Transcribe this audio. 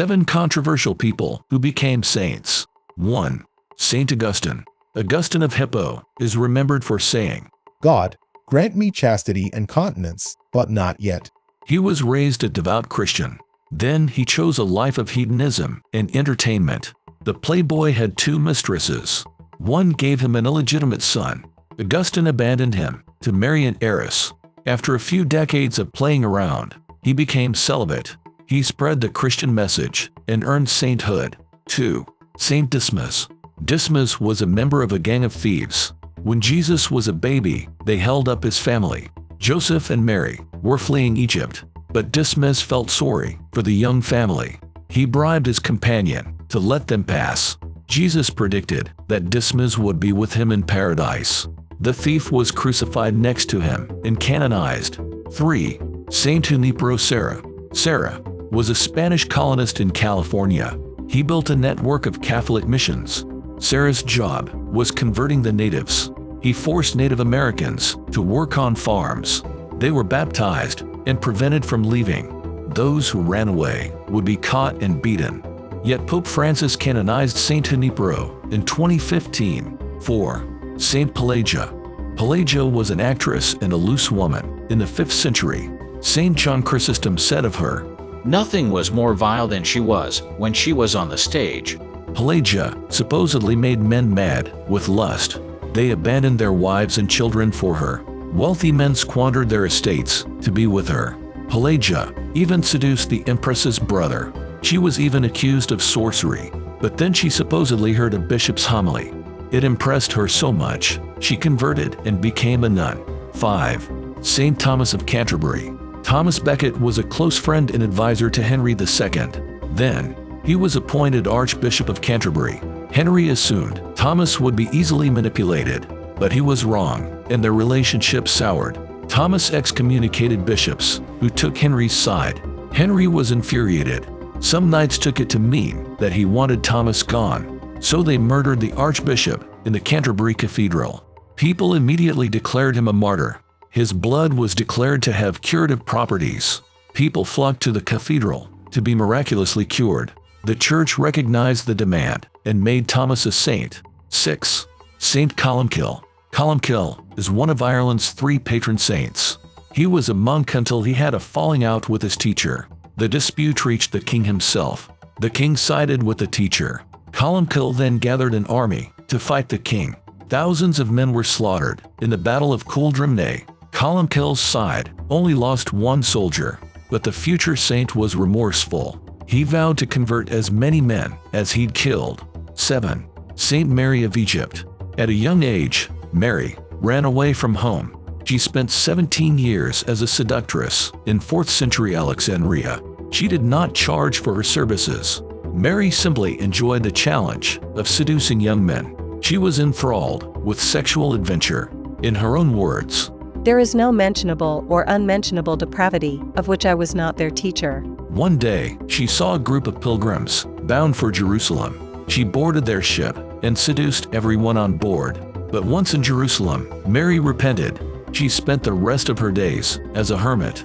7 controversial people who became saints. 1. Saint Augustine. Augustine of Hippo is remembered for saying, God, grant me chastity and continence, but not yet. He was raised a devout Christian. Then he chose a life of hedonism and entertainment. The playboy had 2 mistresses. One gave him an illegitimate son. Augustine abandoned him to marry an heiress. After a few decades of playing around, he became celibate. He spread the Christian message and earned sainthood. 2. Saint Dismas. Dismas was a member of a gang of thieves. When Jesus was a baby, they held up his family. Joseph and Mary were fleeing Egypt, but Dismas felt sorry for the young family. He bribed his companion to let them pass. Jesus predicted that Dismas would be with him in paradise. The thief was crucified next to him and canonized. 3. Saint Junipero Serra. Serra was a Spanish colonist in California. He built a network of Catholic missions. Serra's job was converting the natives. He forced Native Americans to work on farms. They were baptized and prevented from leaving. Those who ran away would be caught and beaten. Yet Pope Francis canonized Saint Junipero in 2015. 4. Saint Pelagia. Pelagia was an actress and a loose woman in the 5th century. Saint John Chrysostom said of her, "Nothing was more vile than she was when she was on the stage." Pelagia supposedly made men mad with lust. They abandoned their wives and children for her. Wealthy men squandered their estates to be with her. Pelagia even seduced the empress's brother. She was even accused of sorcery, but then she supposedly heard a bishop's homily. It impressed her so much, she converted and became a nun. 5. Saint Thomas of Canterbury. Thomas Becket was a close friend and advisor to Henry II. Then, he was appointed Archbishop of Canterbury. Henry assumed Thomas would be easily manipulated, but he was wrong, and their relationship soured. Thomas excommunicated bishops who took Henry's side. Henry was infuriated. Some knights took it to mean that he wanted Thomas gone, so they murdered the archbishop in the Canterbury Cathedral. People immediately declared him a martyr. His blood was declared to have curative properties. People flocked to the cathedral to be miraculously cured. The church recognized the demand and made Thomas a saint. 6. Saint Columcille. Columcille is one of Ireland's 3 patron saints. He was a monk until he had a falling out with his teacher. The dispute reached the king himself. The king sided with the teacher. Columcille then gathered an army to fight the king. Thousands of men were slaughtered in the Battle of Culdrumne. Columcille's side only lost 1 soldier, but the future saint was remorseful. He vowed to convert as many men as he'd killed. 7. Saint Mary of Egypt. At a young age, Mary ran away from home. She spent 17 years as a seductress in 4th century Alexandria. She did not charge for her services. Mary simply enjoyed the challenge of seducing young men. She was enthralled with sexual adventure. In her own words, "There is no mentionable or unmentionable depravity of which I was not their teacher." One day, she saw a group of pilgrims bound for Jerusalem. She boarded their ship and seduced everyone on board. But once in Jerusalem, Mary repented. She spent the rest of her days as a hermit.